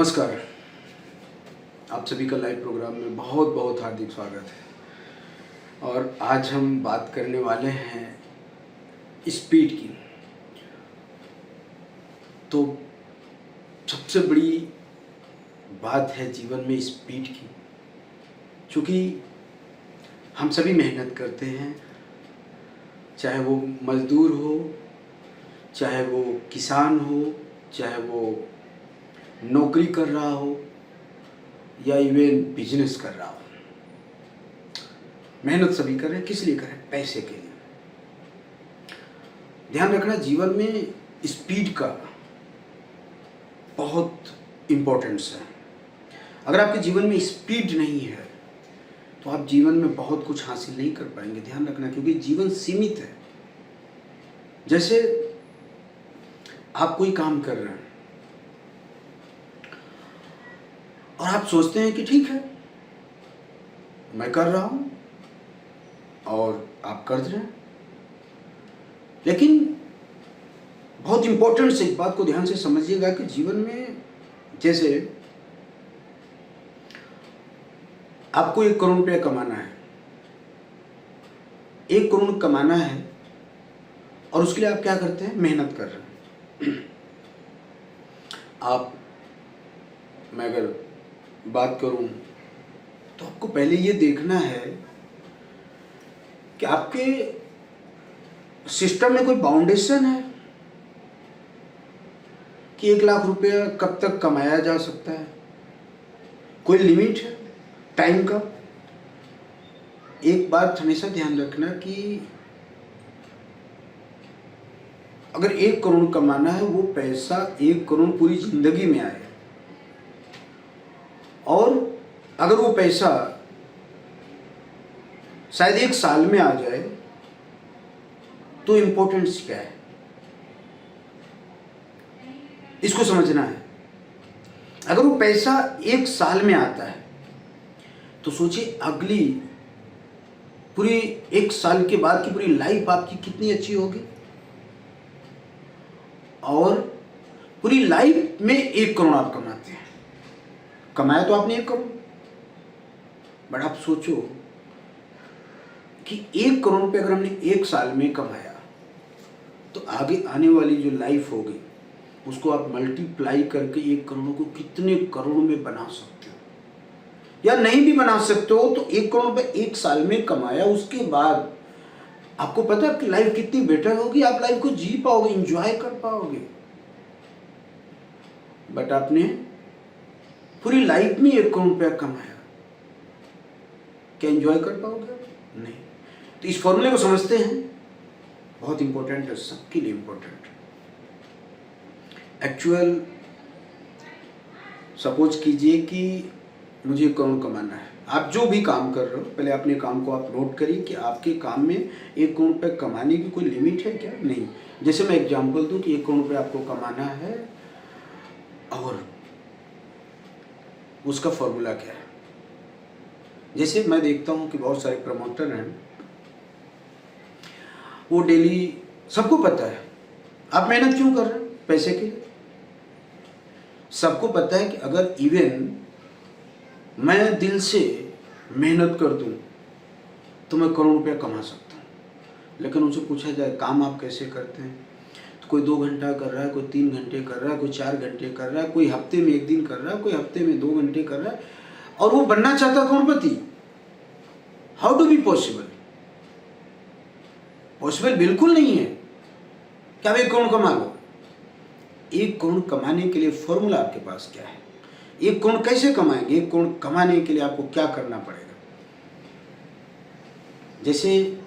नमस्कार। आप सभी का लाइव प्रोग्राम में बहुत बहुत हार्दिक स्वागत है। और आज हम बात करने वाले हैं स्पीड की। तो सबसे बड़ी बात है जीवन में स्पीड की, क्योंकि हम सभी मेहनत करते हैं, चाहे वो मजदूर हो, चाहे वो किसान हो, चाहे वो नौकरी कर रहा हो या इवन बिजनेस कर रहा हो। मेहनत सभी कर रहे हैं। किस लिए कर रहे हैं? पैसे के लिए। ध्यान रखना, जीवन में स्पीड का बहुत इम्पोर्टेंस है। अगर आपके जीवन में स्पीड नहीं है तो आप जीवन में बहुत कुछ हासिल नहीं कर पाएंगे। ध्यान रखना, क्योंकि जीवन सीमित है। जैसे आप कोई काम कर रहे हैं और आप सोचते हैं कि ठीक है, मैं कर रहा हूं, और आप कर रहे हैं, लेकिन बहुत इंपॉर्टेंट से इस बात को ध्यान से समझिएगा कि जीवन में जैसे आपको 1 करोड़ रुपया कमाना है, 1 करोड़ कमाना है, और उसके लिए आप क्या करते हैं? मेहनत कर रहे हैं। मैं अगर बात करूं तो आपको पहले ये देखना है कि आपके सिस्टम में कोई बाउंडेशन है कि 1 लाख रुपया कब तक कमाया जा सकता है। कोई लिमिट है टाइम का। एक बात हमेशा ध्यान रखना कि अगर 1 करोड़ कमाना है, वो पैसा 1 करोड़ पूरी जिंदगी में आए, और अगर वो पैसा शायद 1 साल में आ जाए तो इम्पोर्टेंस क्या है, इसको समझना है। अगर वो पैसा 1 साल में आता है तो सोचिए अगली पूरी 1 साल के बाद की पूरी लाइफ आपकी कितनी अच्छी होगी। और पूरी लाइफ में 1 करोड़ आप कमाते हैं, कमाया तो आपने 1 करोड़, बट आप सोचो कि 1 करोड़ रुपये अगर हमने 1 साल में कमाया तो आगे आने वाली जो लाइफ होगी उसको आप मल्टीप्लाई करके 1 करोड़ को कितने करोड़ में बना सकते हो, या नहीं भी बना सकते हो। तो 1 करोड़ रुपये 1 साल में कमाया, उसके बाद आपको पता है आपकी लाइफ कितनी बेटर होगी। आप लाइफ को जी पाओगे, इंजॉय कर पाओगे। बट आपने पूरी लाइफ में 1 करोड़ रुपया कमाया, क्या एंजॉय कर पाओगे? नहीं। तो इस फॉर्मूले को समझते हैं, बहुत इंपॉर्टेंट है, सबके लिए इंपॉर्टेंट। एक्चुअल सपोज कीजिए कि मुझे 1 करोड़ कमाना है। आप जो भी काम कर रहे हो, पहले अपने काम को आप नोट करिए कि आपके काम में 1 करोड़ रुपये कमाने की कोई लिमिट है क्या? नहीं। जैसे मैं एग्जांपल दूं कि 1 करोड़ रुपये आपको कमाना है, और उसका फॉर्मूला क्या है। जैसे मैं देखता हूं कि बहुत सारे प्रमोटर हैं, वो डेली, सबको पता है आप मेहनत क्यों कर रहे हैं, पैसे के लिए। सबको पता है कि अगर इवन मैं दिल से मेहनत कर दूं तो मैं 1 करोड़ रुपया कमा सकता हूं। लेकिन उनसे पूछा जाए काम आप कैसे करते हैं, तो कोई 2 घंटा कर रहा है, कोई 3 घंटे कर रहा है, कोई 4 घंटे कर रहा है, कोई हफ्ते में 1 दिन कर रहा है, कोई हफ्ते में 2 घंटे कर रहा है, और वो बनना चाहता करोड़पति। How to be possible? Possible बिल्कुल नहीं है कि आप 1 करोड़ कमा लो। 1 करोड़ कमाने के लिए फॉर्मूला आपके पास क्या है? 1 करोड़ कैसे कमाएंगे? 1 करोड़ कमाने के लिए आपको क्या करना पड़ेगा? जैसे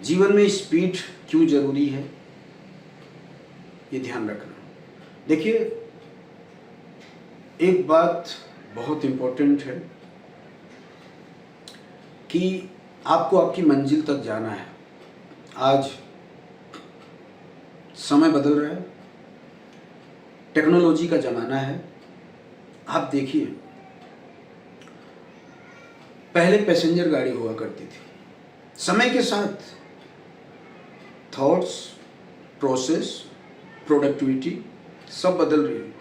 जीवन में स्पीड क्यों जरूरी है, ये ध्यान रखना। देखिए, एक बात बहुत इंपॉर्टेंट है कि आपको आपकी मंजिल तक जाना है। आज समय बदल रहा है, टेक्नोलॉजी का ज़माना है। आप देखिए, पहले पैसेंजर गाड़ी हुआ करती थी। समय के साथ थॉट्स, प्रोसेस, प्रोडक्टिविटी सब बदल रही है।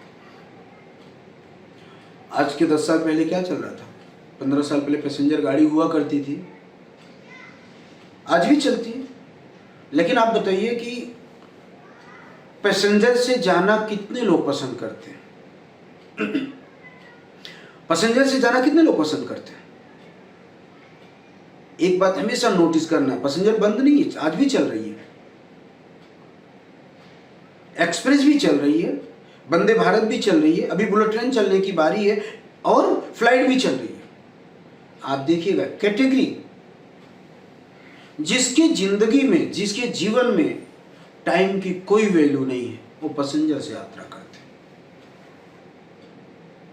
आज के 10 साल पहले क्या चल रहा था? 15 साल पहले पैसेंजर गाड़ी हुआ करती थी, आज भी चलती है। लेकिन आप बताइए कि पैसेंजर से जाना कितने लोग पसंद करते हैं? पैसेंजर से जाना कितने लोग पसंद करते हैं? एक बात हमेशा नोटिस करना, पैसेंजर बंद नहीं है, आज भी चल रही है। एक्सप्रेस भी चल रही है, वंदे भारत भी चल रही है, अभी बुलेट ट्रेन चलने की बारी है, और फ्लाइट भी चल रही है। आप देखिएगा कैटेगरी, जिसके जिंदगी में, जिसके जीवन में टाइम की कोई वैल्यू नहीं है, वो पैसेंजर से यात्रा करते हैं।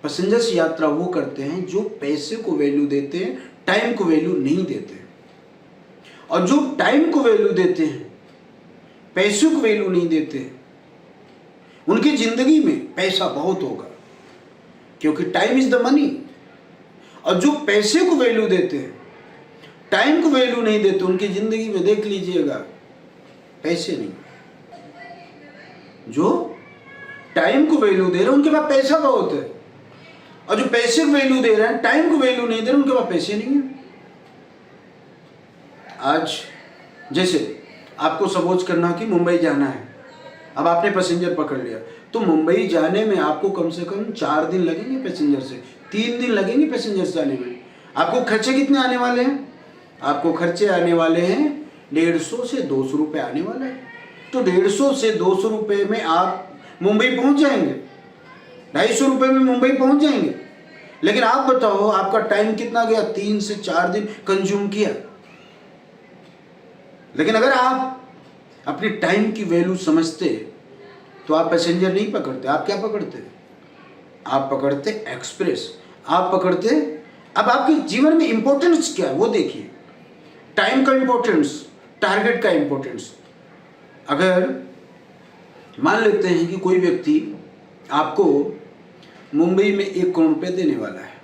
पैसेंजर से यात्रा वो करते हैं जो पैसे को वैल्यू देते हैं, टाइम को वैल्यू नहीं देते। और जो टाइम को वैल्यू देते हैं, पैसों को वैल्यू नहीं देते, उनकी जिंदगी में पैसा बहुत होगा, क्योंकि टाइम इज द मनी। और जो पैसे को वैल्यू देते हैं, टाइम को वैल्यू नहीं देते, उनकी जिंदगी में देख लीजिएगा पैसे नहीं। जो टाइम को वैल्यू दे रहे हैं उनके पास पैसा बहुत है, और जो पैसे को वैल्यू दे रहे हैं, टाइम को वैल्यू नहीं दे रहे, उनके पास पैसे नहीं है। आज जैसे आपको सपोज करना कि मुंबई जाना है, अब आपने पैसेंजर पकड़ लिया, तो मुंबई जाने में आपको कम से कम 4 दिन लगेंगे पैसेंजर से, 3 दिन लगेंगे पैसेंजर से जाने में। आपको खर्चे कितने आने वाले हैं? आपको खर्चे आने वाले हैं 150 से 200 रुपये आने वाला है। तो 150 से 200 रुपये में आप मुंबई पहुंच जाएंगे, 250 रुपये में मुंबई पहुंच जाएंगे। लेकिन आप बताओ आपका टाइम कितना गया? 3 से 4 दिन कंज्यूम किया। लेकिन अगर आप अपने टाइम की वैल्यू समझते तो आप पैसेंजर नहीं पकड़ते, आप क्या पकड़ते? आप पकड़ते एक्सप्रेस, आप पकड़ते। अब आपके जीवन में इंपॉर्टेंस क्या है वो देखिए, टाइम का इंपॉर्टेंस, टारगेट का इंपॉर्टेंस। अगर मान लेते हैं कि कोई व्यक्ति आपको मुंबई में 1 करोड़ रुपए देने वाला है,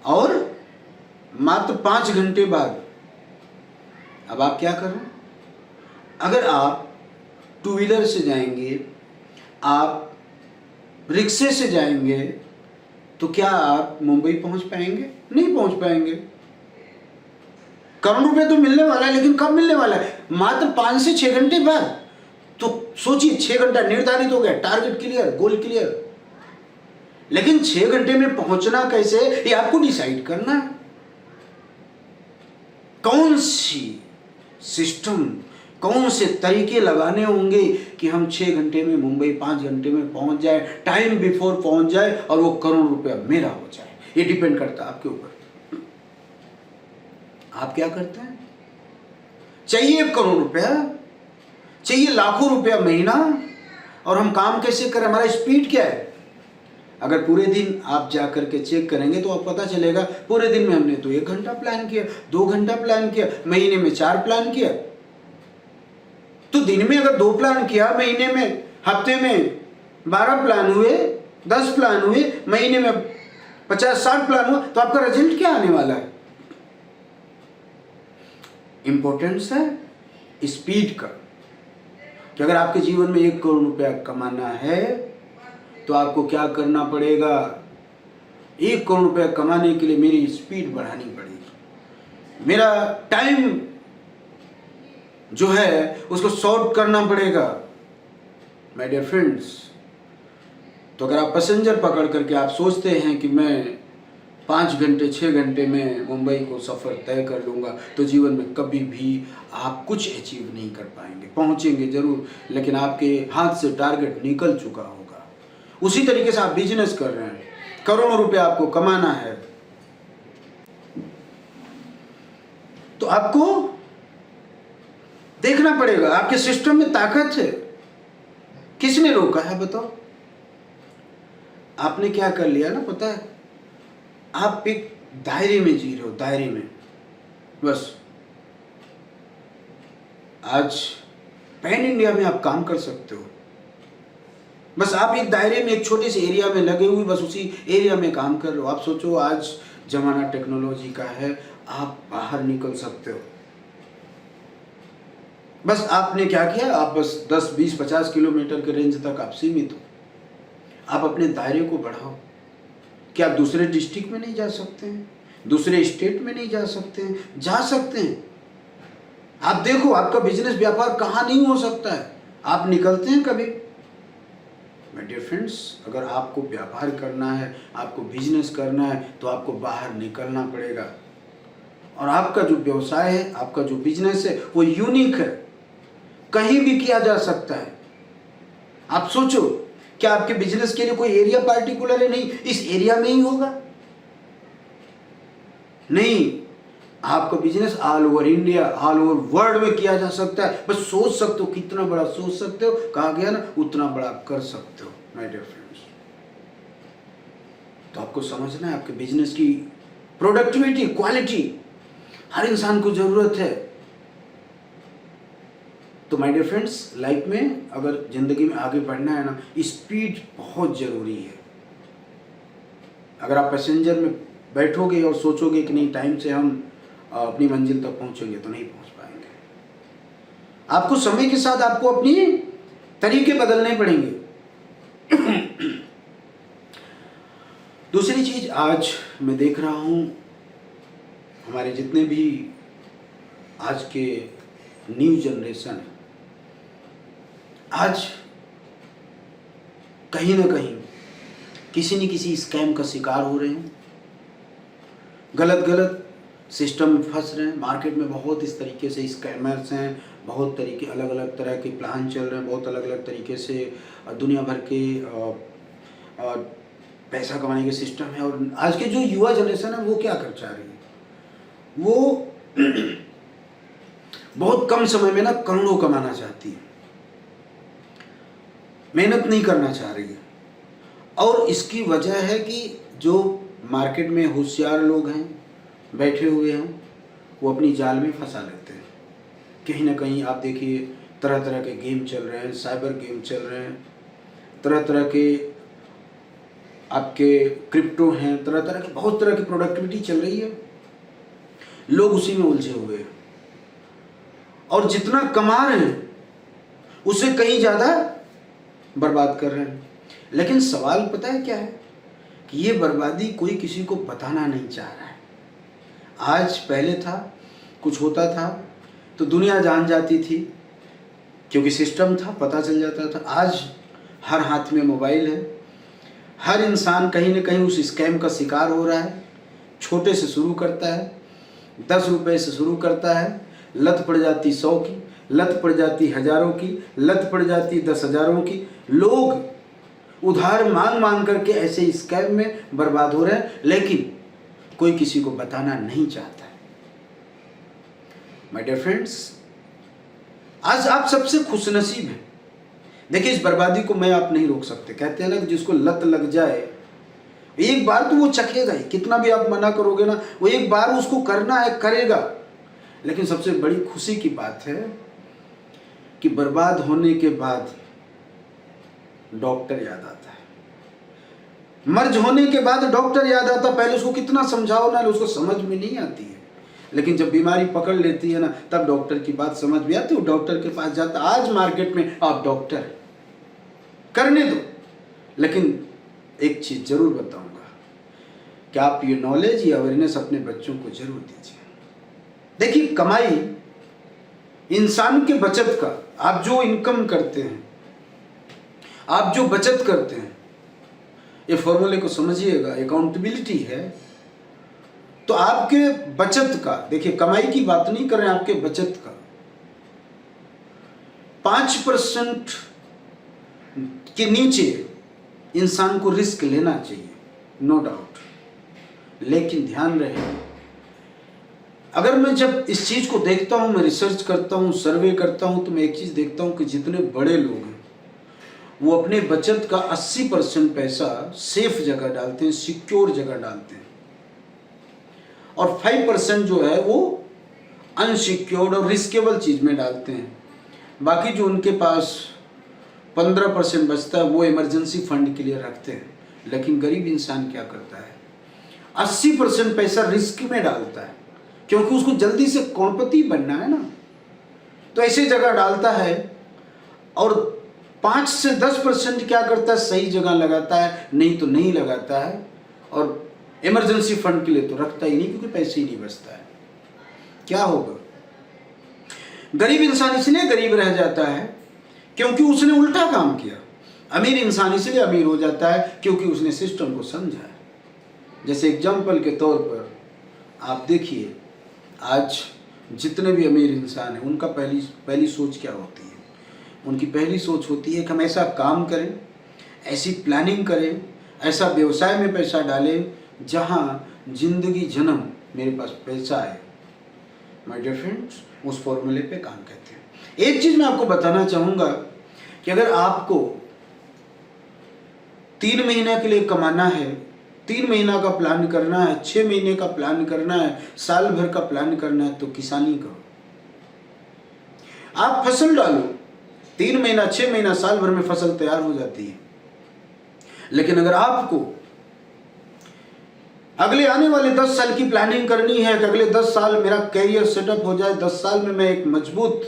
और मात्र 5 घंटे बाद, अब आप क्या कर रहे हैं? अगर आप 2 व्हीलर से जाएंगे, आप रिक्शे से जाएंगे, तो क्या आप मुंबई पहुंच पाएंगे? नहीं पहुंच पाएंगे। करोड़ रुपए तो मिलने वाला है, लेकिन कब मिलने वाला है? मात्र 5 से 6 घंटे बाद। तो सोचिए, 6 घंटा निर्धारित हो गया, टारगेट क्लियर, गोल क्लियर। लेकिन 6 घंटे में पहुंचना कैसे, ये आपको डिसाइड करना है। कौन सी सिस्टम, कौन से तरीके लगाने होंगे कि हम 6 घंटे में मुंबई 5 घंटे में पहुंच जाए, टाइम बिफोर पहुंच जाए, और वो करोड़ रुपया मेरा हो जाए। ये डिपेंड करता है आपके ऊपर। आप क्या करते हैं? चाहिए 1 करोड़ रुपया, चाहिए लाखों रुपया महीना, और हम काम कैसे करें? हमारा स्पीड क्या है? अगर पूरे दिन आप जा करके चेक करेंगे तो आपको पता चलेगा पूरे दिन में हमने तो 1 घंटा प्लान किया, 2 घंटा प्लान किया, महीने में 4 प्लान किया। तो दिन में अगर 2 प्लान किया, महीने में, हफ्ते में 12 प्लान हुए, 10 प्लान हुए, महीने में 50-60 प्लान हुआ, तो आपका रिजल्ट क्या आने वाला है? इंपॉर्टेंस है स्पीड का, कि अगर आपके जीवन में 1 करोड़ रुपया कमाना है तो आपको क्या करना पड़ेगा? 1 करोड़ रुपया कमाने के लिए मेरी स्पीड बढ़ानी पड़ेगी, मेरा टाइम जो है उसको शॉर्ट करना पड़ेगा। माय डियर फ्रेंड्स, तो अगर आप पैसेंजर पकड़ करके आप सोचते हैं कि मैं 5 घंटे 6 घंटे में मुंबई को सफ़र तय कर लूँगा, तो जीवन में कभी भी आप कुछ अचीव नहीं कर पाएंगे। पहुँचेंगे ज़रूर, लेकिन आपके हाथ से टारगेट निकल चुका होगा। उसी तरीके से आप बिजनेस कर रहे हैं, करोड़ों रुपया आपको कमाना है, तो आपको देखना पड़ेगा आपके सिस्टम में ताकत है। किसने रोका है बताओ? आपने क्या कर लिया ना, पता है? आप एक दायरे में जी रहे हो, दायरे में। बस आज पैन इंडिया में आप काम कर सकते हो, बस आप एक दायरे में, एक छोटे से एरिया में लगे हुए, बस उसी एरिया में काम कर रहे हो। आप सोचो, आज जमाना टेक्नोलॉजी का है, आप बाहर निकल सकते हो। बस आपने क्या किया, आप बस 10, 20, 50 किलोमीटर के रेंज तक आप सीमित हो। आप अपने दायरे को बढ़ाओ, क्या आप दूसरे डिस्ट्रिक्ट में नहीं जा सकते हैं? दूसरे स्टेट में नहीं जा सकते हैं? जा सकते हैं। आप देखो, आपका बिजनेस व्यापार कहाँ नहीं हो सकता है। आप निकलते हैं कभी? माय डियर फ्रेंड्स, अगर आपको व्यापार करना है, आपको बिजनेस करना है, तो आपको बाहर निकलना पड़ेगा। और आपका जो व्यवसाय है, आपका जो बिजनेस है, वो यूनिक है, कहीं भी किया जा सकता है। आप सोचो, क्या आपके बिजनेस के लिए कोई एरिया पार्टिकुलर है? नहीं, इस एरिया में ही होगा। नहीं, आपका business all over India, all over world में किया जा सकता है। बस सोच सकते हो, कितना बड़ा सोच सकते हो, कहा गया ना, उतना बड़ा कर सकते हो माय डियर फ्रेंड्स। तो आपको समझना है, आपके बिजनेस की प्रोडक्टिविटी, क्वालिटी हर इंसान को जरूरत है। तो माय डियर फ्रेंड्स, लाइफ में अगर जिंदगी में आगे बढ़ना है ना, स्पीड बहुत जरूरी है। अगर आप पैसेंजर में बैठोगे और सोचोगे कि नहीं टाइम से हम अपनी मंजिल तक पहुंचेंगे, तो नहीं पहुंच पाएंगे। आपको समय के साथ आपको अपनी तरीके बदलने पड़ेंगे। दूसरी चीज, आज मैं देख रहा हूं हमारे जितने भी आज के न्यू जनरेशन है, आज कहीं ना कहीं किसी न किसी स्कैम का शिकार हो रहे हैं, गलत गलत सिस्टम में फंस रहे हैं। मार्केट में बहुत इस तरीके से स्कैमर्स हैं, बहुत तरीके अलग अलग तरह के प्लान चल रहे हैं, बहुत अलग अलग तरीके से दुनिया भर के पैसा कमाने के सिस्टम है। और आज के जो युवा जनरेशन है वो क्या कर चाह रही है, वो बहुत कम समय में ना करोड़ों कमाना चाहती है, मेहनत नहीं करना चाह रही है। और इसकी वजह है कि जो मार्केट में होशियार लोग हैं, बैठे हुए हैं, वो अपनी जाल में फंसा लेते हैं। कहीं ना कहीं आप देखिए, तरह तरह के गेम चल रहे हैं, साइबर गेम चल रहे हैं, तरह तरह के आपके क्रिप्टो हैं, तरह तरह की बहुत तरह की प्रोडक्टिविटी चल रही है। लोग उसी में उलझे हुए हैं और जितना कमा रहे हैं उससे कहीं ज़्यादा बर्बाद कर रहे हैं। लेकिन सवाल पता है क्या है, कि ये बर्बादी कोई किसी को बताना नहीं चाह रहा है। आज पहले था, कुछ होता था तो दुनिया जान जाती थी, क्योंकि सिस्टम था, पता चल जाता था। आज हर हाथ में मोबाइल है, हर इंसान कहीं ना कहीं उस स्कैम का शिकार हो रहा है। छोटे से शुरू करता है, 10 रुपए से शुरू करता है, लत पड़ जाती 100 की, लत पड़ जाती हज़ारों की, लत पड़ जाती 10,000 की। लोग उधार मांग मांग करके ऐसे स्कैम में बर्बाद हो रहे हैं, लेकिन कोई किसी को बताना नहीं चाहता है। माय डियर फ्रेंड्स, आज आप सबसे खुशनसीब हैं। देखिए, इस बर्बादी को मैं आप नहीं रोक सकते। कहते हैं ना कि जिसको लत लग जाए, एक बार तो वो चखेगा ही, कितना भी आप मना करोगे ना, वो एक बार उसको करना है, करेगा। लेकिन सबसे बड़ी खुशी की बात है कि बर्बाद होने के बाद डॉक्टर याद आता है, मर्ज होने के बाद डॉक्टर याद आता। पहले उसको कितना समझाओ ना, उसको समझ में नहीं आती है, लेकिन जब बीमारी पकड़ लेती है ना, तब डॉक्टर की बात समझ में आती है, डॉक्टर के पास जाता। आज मार्केट में आप डॉक्टर करने दो, लेकिन एक चीज जरूर बताऊंगा कि आप ये नॉलेज या अवेयरनेस अपने बच्चों को जरूर दीजिए। देखिए, कमाई इंसान के बचत का, आप जो इनकम करते हैं, आप जो बचत करते हैं, ये फॉर्मूले को समझिएगा, अकाउंटेबिलिटी है। तो आपके बचत का, देखिए कमाई की बात नहीं कर रहे हैं, आपके बचत का 5% के नीचे इंसान को रिस्क लेना चाहिए, नो डाउट। लेकिन ध्यान रहे, अगर मैं जब इस चीज को देखता हूं, मैं रिसर्च करता हूं, सर्वे करता हूं, तो मैं एक चीज देखता हूं कि जितने बड़े लोग हैं वो अपने बचत का 80% पैसा सेफ जगह डालते हैं, सिक्योर जगह डालते हैं, और 5% जो है वो अनसिक्योर्ड और रिस्केबल चीज में डालते हैं। बाकी जो उनके पास 15% बचता है वो इमरजेंसी फंड के लिए रखते हैं। लेकिन गरीब इंसान क्या करता है, 80% पैसा रिस्क में डालता है, क्योंकि उसको जल्दी से करोड़पति बनना है ना, तो ऐसी जगह डालता है। और 5 से 10% क्या करता है, सही जगह लगाता है, नहीं तो नहीं लगाता है। और इमरजेंसी फंड के लिए तो रखता ही नहीं, क्योंकि पैसे ही नहीं बचता है। क्या होगा? गरीब इंसान इसलिए गरीब रह जाता है क्योंकि उसने उल्टा काम किया। अमीर इंसान इसलिए अमीर हो जाता है क्योंकि उसने सिस्टम को समझा है। जैसे एग्जाम्पल के तौर पर आप देखिए, आज जितने भी अमीर इंसान हैं उनका पहली सोच क्या होती है? उनकी पहली सोच होती है कि हम ऐसा काम करें, ऐसी प्लानिंग करें, ऐसा व्यवसाय में पैसा डालें जहाँ जिंदगी जन्म मेरे पास पैसा आए। माय डियर फ्रेंड्स, उस फॉर्मूले पे काम करते हैं। एक चीज मैं आपको बताना चाहूँगा कि अगर आपको 3 महीने के लिए कमाना है, 3 महीना का प्लान करना है, 6 महीने का प्लान करना है, साल भर का प्लान करना है, तो किसानी करो। आप फसल डालो, 3 महीना, 6 महीना, साल भर में फसल तैयार हो जाती है। लेकिन अगर आपको अगले आने वाले 10 साल की प्लानिंग करनी है कि अगले 10 साल मेरा कैरियर सेटअप हो जाए, 10 साल में मैं एक मजबूत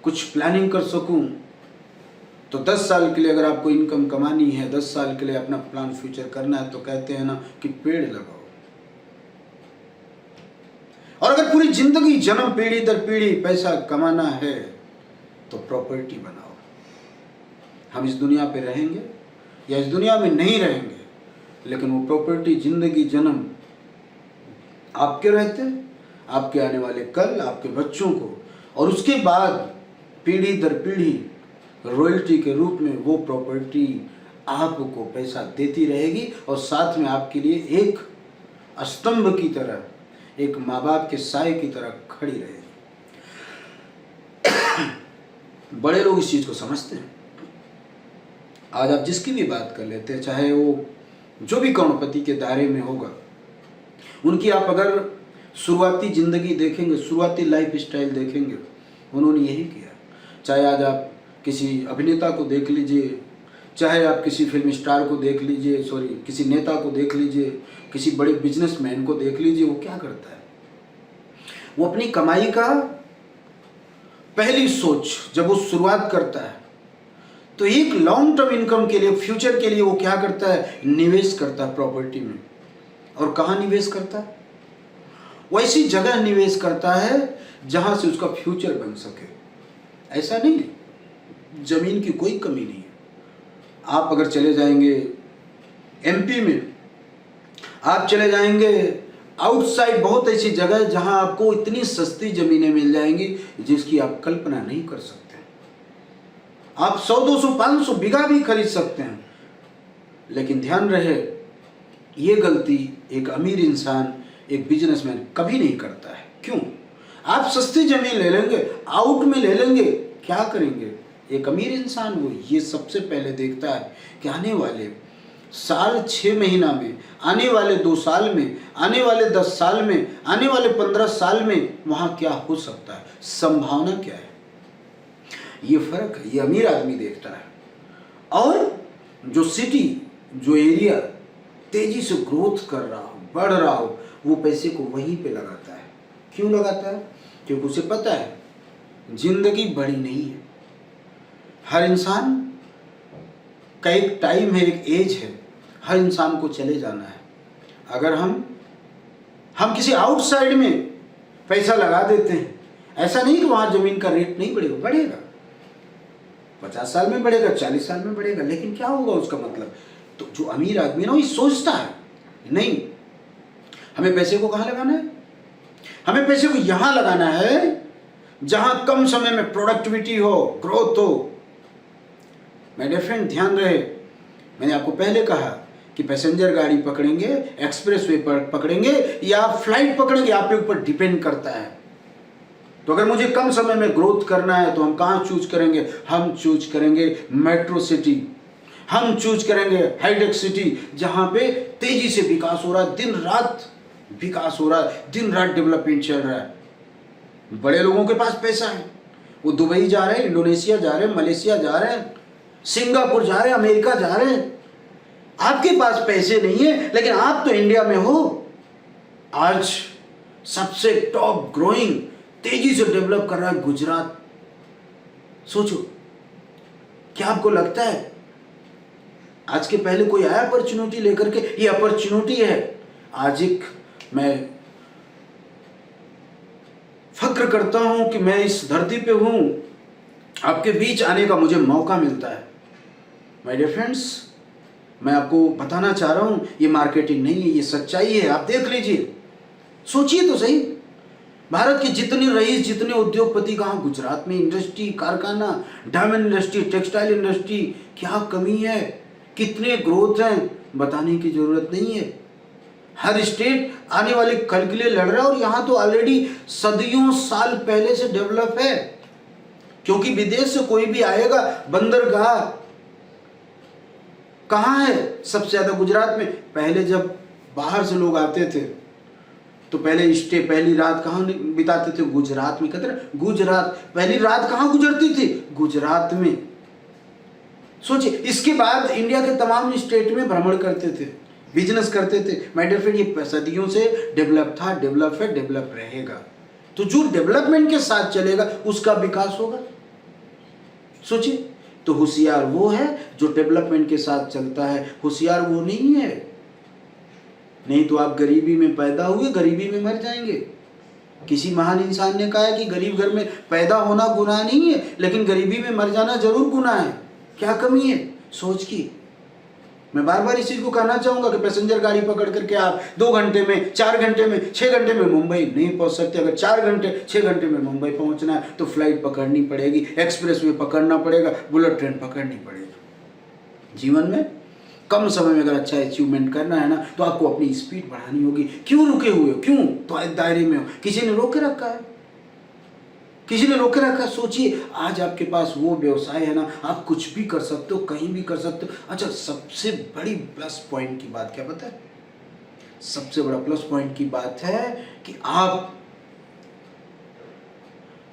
कुछ प्लानिंग कर सकूं, तो 10 साल के लिए अगर आपको इनकम कमानी है, 10 साल के लिए अपना प्लान फ्यूचर करना है, तो कहते हैं ना कि पेड़ लगाओ। और अगर पूरी जिंदगी जन्म पीढ़ी दर पीढ़ी पैसा कमाना है तो प्रॉपर्टी बनाओ। हम इस दुनिया पे रहेंगे या इस दुनिया में नहीं रहेंगे, लेकिन वो प्रॉपर्टी जिंदगी जन्म आपके रहते, आपके आने वाले कल, आपके बच्चों को, और उसके बाद पीढ़ी दर पीढ़ी रॉयल्टी के रूप में वो प्रॉपर्टी आपको पैसा देती रहेगी और साथ में आपके लिए एक स्तंभ की तरह, एक माँ बाप के साए की तरह खड़ी रहेगी। बड़े लोग इस चीज को समझते हैं। आज आप जिसकी भी बात कर लेते हैं, चाहे वो जो भी करोड़पति के दायरे में होगा, उनकी आप अगर शुरुआती जिंदगी देखेंगे, शुरुआती लाइफ स्टाइल देखेंगे, उन्होंने यही किया। चाहे आज आप किसी अभिनेता को देख लीजिए, चाहे आप किसी फिल्म स्टार को देख लीजिए, किसी नेता को देख लीजिए, किसी बड़े बिजनेसमैन को देख लीजिए, वो क्या करता है? वो अपनी कमाई का पहली सोच जब वो शुरुआत करता है तो एक लॉन्ग टर्म इनकम के लिए, फ्यूचर के लिए वो क्या करता है? निवेश करता है प्रॉपर्टी में। और कहाँ निवेश करता है? वैसी जगह निवेश करता है जहां से उसका फ्यूचर बन सके। ऐसा नहीं है, जमीन की कोई कमी नहीं है। आप अगर चले जाएंगे एमपी में, आप चले जाएंगे आउटसाइड, बहुत ऐसी जगह है जहां आपको इतनी सस्ती जमीनें मिल जाएंगी जिसकी आप कल्पना नहीं कर सकते। आप 100, 200, 500 बीघा भी खरीद सकते हैं। लेकिन ध्यान रहे, ये गलती एक अमीर इंसान, एक बिजनेसमैन कभी नहीं करता है। क्यों? आप सस्ती जमीन ले लेंगे, आउट में ले लेंगे, क्या करेंगे? एक अमीर इंसान वो ये सबसे पहले देखता है कि आने वाले साल 6 महीना में, आने वाले 2 साल में, आने वाले 10 साल में, आने वाले 15 साल में वहाँ क्या हो सकता है, संभावना क्या है। ये फर्क है, ये अमीर आदमी देखता है। और जो सिटी, जो एरिया तेजी से ग्रोथ कर रहा हो, बढ़ रहा हो, वो पैसे को वहीं पे लगाता है। क्यों लगाता है? क्योंकि उसे पता है जिंदगी बड़ी नहीं है। हर इंसान का एक टाइम है, एक एज है, हर इंसान को चले जाना है। अगर हम किसी आउटसाइड में पैसा लगा देते हैं, ऐसा नहीं कि वहाँ जमीन का रेट नहीं बढ़ेगा, बढ़ेगा, 50 साल में बढ़ेगा, 40 साल में बढ़ेगा, लेकिन क्या होगा उसका मतलब? तो जो अमीर आदमी ना, वो सोचता है नहीं, हमें पैसे को कहाँ लगाना है? हमें पैसे को यहाँ लगाना है जहाँ कम समय में प्रोडक्टिविटी हो, ग्रोथ हो। मेरे फ्रेंड ध्यान रहे, मैंने आपको पहले कहा कि पैसेंजर गाड़ी पकड़ेंगे, एक्सप्रेसवे पर पकड़ेंगे या फ्लाइट पकड़ेंगे, आपके ऊपर डिपेंड करता है। तो अगर मुझे कम समय में ग्रोथ करना है तो हम कहाँ चूज करेंगे? हम चूज करेंगे मेट्रो सिटी, हम चूज करेंगे हाईटेक सिटी, जहाँ पे तेजी से विकास हो रहा है, दिन रात विकास हो रहा है, दिन रात डेवलपमेंट चल रहा है। बड़े लोगों के पास पैसा है, वो दुबई जा रहे हैं, इंडोनेशिया जा रहे हैं, मलेशिया जा रहे हैं, सिंगापुर जा रहे हैं, अमेरिका जा रहे हैं। आपके पास पैसे नहीं है, लेकिन आप तो इंडिया में हो। आज सबसे टॉप ग्रोइंग, तेजी से डेवलप कर रहा है गुजरात। सोचो, क्या आपको लगता है आज के पहले कोई आया अपॉर्चुनिटी लेकर के? ये अपॉर्चुनिटी है। आज एक मैं फक्र करता हूं कि मैं इस धरती पे हूं, आपके बीच आने का मुझे मौका मिलता है। माय डियर फ्रेंड्स, मैं आपको बताना चाह रहा हूं, ये मार्केटिंग नहीं है, ये सच्चाई है। आप देख लीजिए, सोचिए तो सही, भारत के जितने रईस, जितने उद्योगपति कहाँ? गुजरात में। इंडस्ट्री, कारखाना, डायमंड इंडस्ट्री, टेक्सटाइल इंडस्ट्री, क्या कमी है? कितने ग्रोथ हैं, बताने की जरूरत नहीं है। हर स्टेट आने वाले कल के लिए लड़ रहा है, और यहाँ तो ऑलरेडी सदियों साल पहले से डेवलप है। क्योंकि विदेश से कोई भी आएगा, बंदरगाह कहाँ है? सबसे ज्यादा गुजरात में। पहले जब बाहर से लोग आते थे तो पहली रात कहाँ बिताते थे? गुजरात में। कहते हैं गुजरात, पहली रात कहाँ गुजरती थी? गुजरात में। सोचिए, इसके बाद इंडिया के तमाम स्टेट में भ्रमण करते थे, बिजनेस करते थे। माय डियर फ्रेंड, ये सदियों से डेवलप था, डेवलप है, डेवलप रहेगा। तो जो डेवलपमेंट के साथ चलेगा उसका विकास होगा। सोचिए, तो होशियार वो है जो डेवलपमेंट के साथ चलता है, होशियार वो नहीं है। नहीं तो आप गरीबी में पैदा हुए, गरीबी में मर जाएंगे। किसी महान इंसान ने कहा है कि गरीब घर में पैदा होना गुनाह नहीं है, लेकिन गरीबी में मर जाना जरूर गुनाह है। क्या कमी है सोच की? मैं बार बार इस चीज को कहना चाहूंगा कि पैसेंजर गाड़ी पकड़ करके आप 2 घंटे में, 4 घंटे में, 6 घंटे में मुंबई नहीं पहुंच सकते। अगर 4 घंटे 6 घंटे में मुंबई पहुंचना है तो फ्लाइट पकड़नी पड़ेगी, एक्सप्रेस वे पकड़ना पड़ेगा, बुलेट ट्रेन पकड़नी पड़ेगी। जीवन में कम समय में अगर अच्छा अचीवमेंट करना है ना, तो आपको अपनी स्पीड बढ़ानी होगी। क्यों रुके हुए हो? क्यों तो दायरे में हो? किसी ने रोक के रखा है, किसी ने रोके रखा। सोचिए, आज आपके पास वो व्यवसाय है ना, आप कुछ भी कर सकते हो, कहीं भी कर सकते हो। अच्छा, सबसे बड़ी प्लस पॉइंट की बात क्या पता है? सबसे बड़ा प्लस पॉइंट की बात है कि आप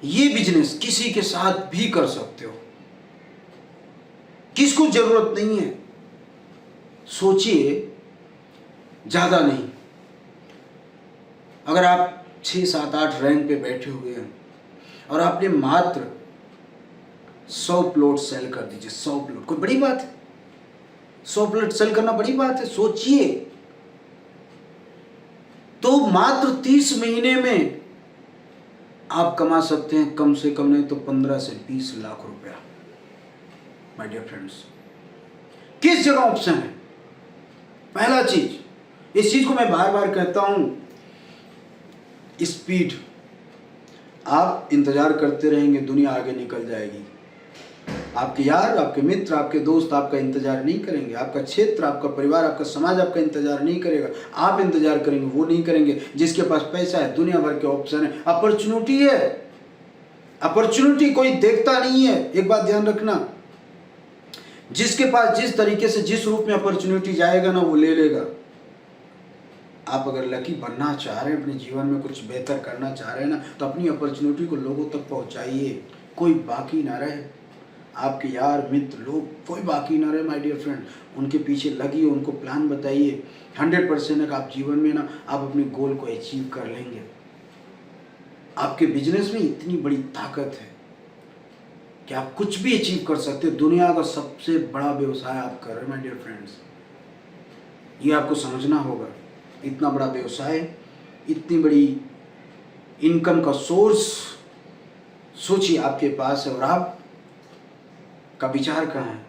ये बिजनेस किसी के साथ भी कर सकते हो, किसको जरूरत नहीं है। सोचिए, ज्यादा नहीं, अगर आप 6, 7, 8 रैंक पे बैठे हुए हैं और आपने मात्र 100 प्लॉट सेल कर दीजिए। 100 प्लॉट कोई बड़ी बात है? 100 प्लॉट सेल करना बड़ी बात है? सोचिए, तो मात्र 30 महीने में आप कमा सकते हैं कम से कम नहीं तो 15 से 20 लाख रुपया। माय डियर फ्रेंड्स, किस जगह ऑप्शन है? पहला चीज, इस चीज को मैं बार बार कहता हूं, स्पीड। आप इंतजार करते रहेंगे, दुनिया आगे निकल जाएगी। आपके यार, आपके मित्र, आपके दोस्त आपका इंतजार नहीं करेंगे। आपका क्षेत्र, आपका परिवार, आपका समाज आपका इंतजार नहीं करेगा। आप इंतजार करेंगे, वो नहीं करेंगे। जिसके पास पैसा है, दुनिया भर के ऑप्शन है, अपॉर्चुनिटी है। अपॉर्चुनिटी कोई देखता नहीं है। एक बात ध्यान रखना, जिसके पास जिस तरीके से, जिस रूप में अपॉर्चुनिटी जाएगा ना, वो ले लेगा। आप अगर लकी बनना चाह रहे हैं, अपने जीवन में कुछ बेहतर करना चाह रहे हैं ना, तो अपनी अपॉर्चुनिटी को लोगों तक पहुंचाइए। कोई बाकी ना रहे, आपके यार, मित्र, लोग कोई बाकी ना रहे। माय डियर फ्रेंड, उनके पीछे लगिए, उनको प्लान बताइए। 100% आप जीवन में ना, आप अपने गोल को अचीव कर लेंगे। आपके बिजनेस में इतनी बड़ी ताकत है कि आप कुछ भी अचीव कर सकते हैं। दुनिया का सबसे बड़ा व्यवसाय आप कर रहे हैं माय डियर फ्रेंड्स, ये आपको समझना होगा। इतना बड़ा व्यवसाय, इतनी बड़ी इनकम का सोर्स सोचिए आपके पास है, और आप का विचार कहाँ है?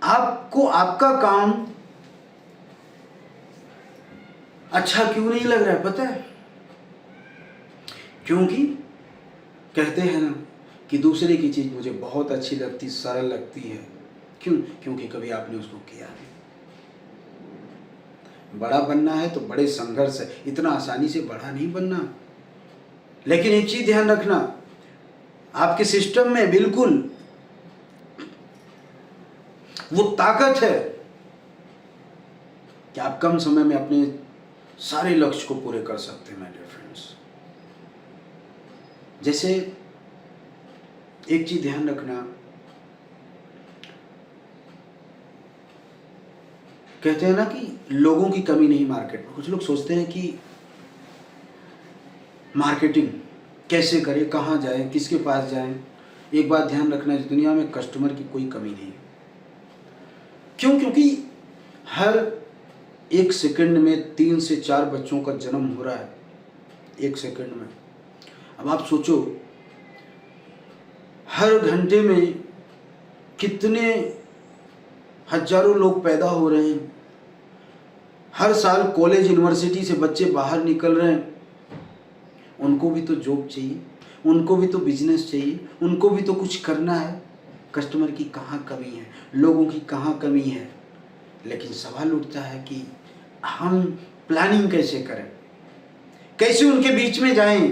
आपको आपका काम अच्छा क्यों नहीं लग रहा है पता है? क्योंकि कहते हैं ना कि दूसरे की चीज मुझे बहुत अच्छी लगती, सरल लगती है। क्यों? क्योंकि कभी आपने उसको किया नहीं। बड़ा बनना है तो बड़े संघर्ष है, इतना आसानी से बड़ा नहीं बनना। लेकिन एक चीज ध्यान रखना, आपके सिस्टम में बिल्कुल वो ताकत है कि आप कम समय में अपने सारे लक्ष्य को पूरे कर सकते हैं माय डियर फ्रेंड्स। जैसे एक चीज ध्यान रखना, कहते हैं ना कि लोगों की कमी नहीं मार्केट में। कुछ लोग सोचते हैं कि मार्केटिंग कैसे करें, कहाँ जाएं, किसके पास जाएं। एक बात ध्यान रखना, इस दुनिया में कस्टमर की कोई कमी नहीं है। क्यों? क्योंकि हर एक सेकंड में 3 से 4 बच्चों का जन्म हो रहा है, एक सेकंड में। अब आप सोचो, हर घंटे में कितने हजारों लोग पैदा हो रहे हैं। हर साल कॉलेज यूनिवर्सिटी से बच्चे बाहर निकल रहे हैं। उनको भी तो जॉब चाहिए, उनको भी तो बिजनेस चाहिए, उनको भी तो कुछ करना है। कस्टमर की कहाँ कमी है, लोगों की कहाँ कमी है। लेकिन सवाल उठता है कि हम प्लानिंग कैसे करें, कैसे उनके बीच में जाएं,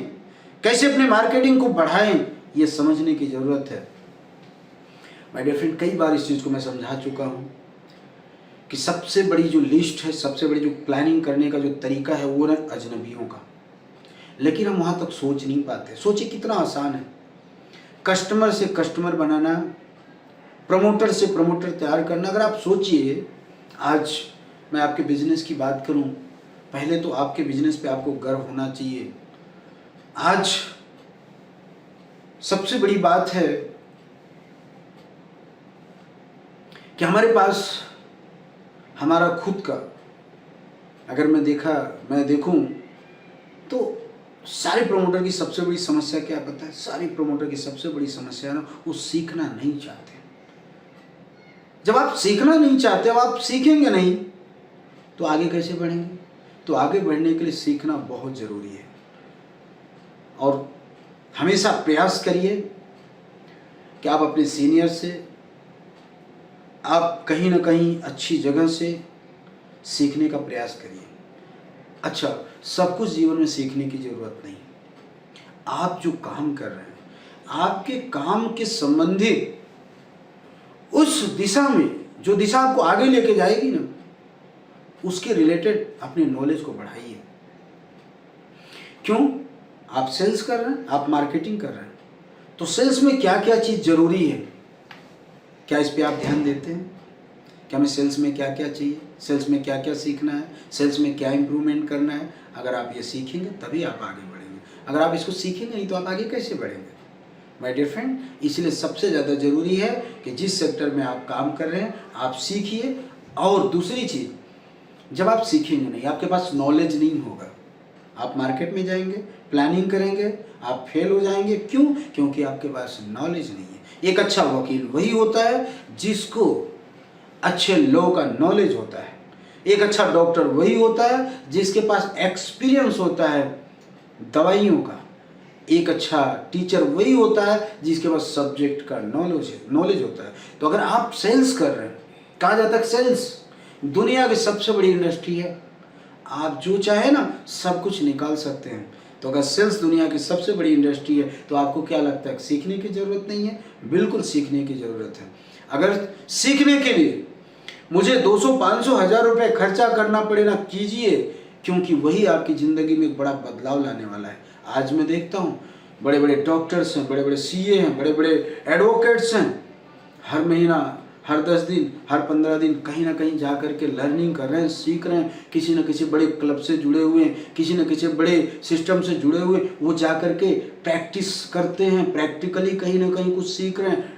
कैसे अपने मार्केटिंग को बढ़ाएं, ये समझने की ज़रूरत है। माय डियर फ्रेंड, कई बार इस चीज़ को मैं समझा चुका हूँ कि सबसे बड़ी जो लिस्ट है, सबसे बड़ी जो प्लानिंग करने का जो तरीका है वो है अजनबियों का। लेकिन हम वहाँ तक सोच नहीं पाते। सोचिए कितना आसान है, कस्टमर से कस्टमर बनाना, प्रमोटर से प्रमोटर तैयार करना। अगर आप सोचिए, आज मैं आपके बिजनेस की बात करूं, पहले तो आपके बिजनेस पे आपको गर्व होना चाहिए। आज सबसे बड़ी बात है कि हमारे पास हमारा खुद का, अगर मैं देखूं तो सारे प्रमोटर की सबसे बड़ी समस्या क्या पता है? सारी प्रमोटर की सबसे बड़ी समस्या ना, वो सीखना नहीं चाहते। जब आप सीखना नहीं चाहते, अब आप सीखेंगे नहीं तो आगे कैसे बढ़ेंगे? तो आगे बढ़ने के लिए सीखना बहुत ज़रूरी है। और हमेशा प्रयास करिए कि आप अपने सीनियर से, आप कहीं ना कहीं अच्छी जगह से सीखने का प्रयास करिए। अच्छा, सब कुछ जीवन में सीखने की ज़रूरत नहीं। आप जो काम कर रहे हैं, आपके काम के संबंधित उस दिशा में, जो दिशा आपको आगे लेके जाएगी ना, उसके रिलेटेड अपने नॉलेज को बढ़ाइए। क्यों? आप सेल्स कर रहे हैं, आप मार्केटिंग कर रहे हैं, तो सेल्स में क्या क्या चीज़ ज़रूरी है, क्या इस पे आप ध्यान देते हैं? क्या हमें सेल्स में क्या क्या चाहिए, सेल्स में क्या क्या सीखना है, सेल्स में क्या इंप्रूवमेंट करना है? अगर आप ये सीखेंगे तभी आप आगे बढ़ेंगे। अगर आप इसको सीखेंगे नहीं तो आप आगे कैसे बढ़ेंगे? माय डियर फ्रेंड, इसलिए सबसे ज़्यादा ज़रूरी है कि जिस सेक्टर में आप काम कर रहे हैं आप सीखिए। और दूसरी चीज़, जब आप सीखेंगे नहीं, आपके पास नॉलेज नहीं होगा, आप मार्केट में जाएंगे, प्लानिंग करेंगे, आप फेल हो जाएंगे। क्यों? क्योंकि आपके पास नॉलेज नहीं है। एक अच्छा वकील वही होता है जिसको अच्छे लॉ का नॉलेज होता है। एक अच्छा डॉक्टर वही होता है जिसके पास एक्सपीरियंस होता है दवाइयों का। एक अच्छा टीचर वही होता है जिसके पास सब्जेक्ट का नॉलेज होता है। तो अगर आप सेल्स कर रहे हैं, कहा जाता है सेल्स दुनिया की सबसे बड़ी इंडस्ट्री है। आप जो चाहे ना सब कुछ निकाल सकते हैं। तो अगर सेल्स दुनिया की सबसे बड़ी इंडस्ट्री है तो आपको क्या लगता है, सीखने की ज़रूरत नहीं है? बिल्कुल सीखने की ज़रूरत है। अगर सीखने के लिए मुझे 200, 500, 1000 रुपये खर्चा करना पड़े ना, कीजिए, क्योंकि वही आपकी ज़िंदगी में एक बड़ा बदलाव लाने वाला है। आज मैं देखता हूँ बड़े बड़े डॉक्टर्स हैं, बड़े बड़े सीए हैं, बड़े बड़े एडवोकेट्स हैं, हर महीना, हर 10 दिन, हर 15 दिन कहीं ना कहीं जा कर के लर्निंग कर रहे हैं, सीख रहे हैं। किसी न किसी बड़े क्लब से जुड़े हुए हैं, किसी न किसी बड़े सिस्टम से जुड़े हुए, वो जा कर के प्रैक्टिस करते हैं, प्रैक्टिकली कहीं ना कहीं कुछ सीख रहे हैं।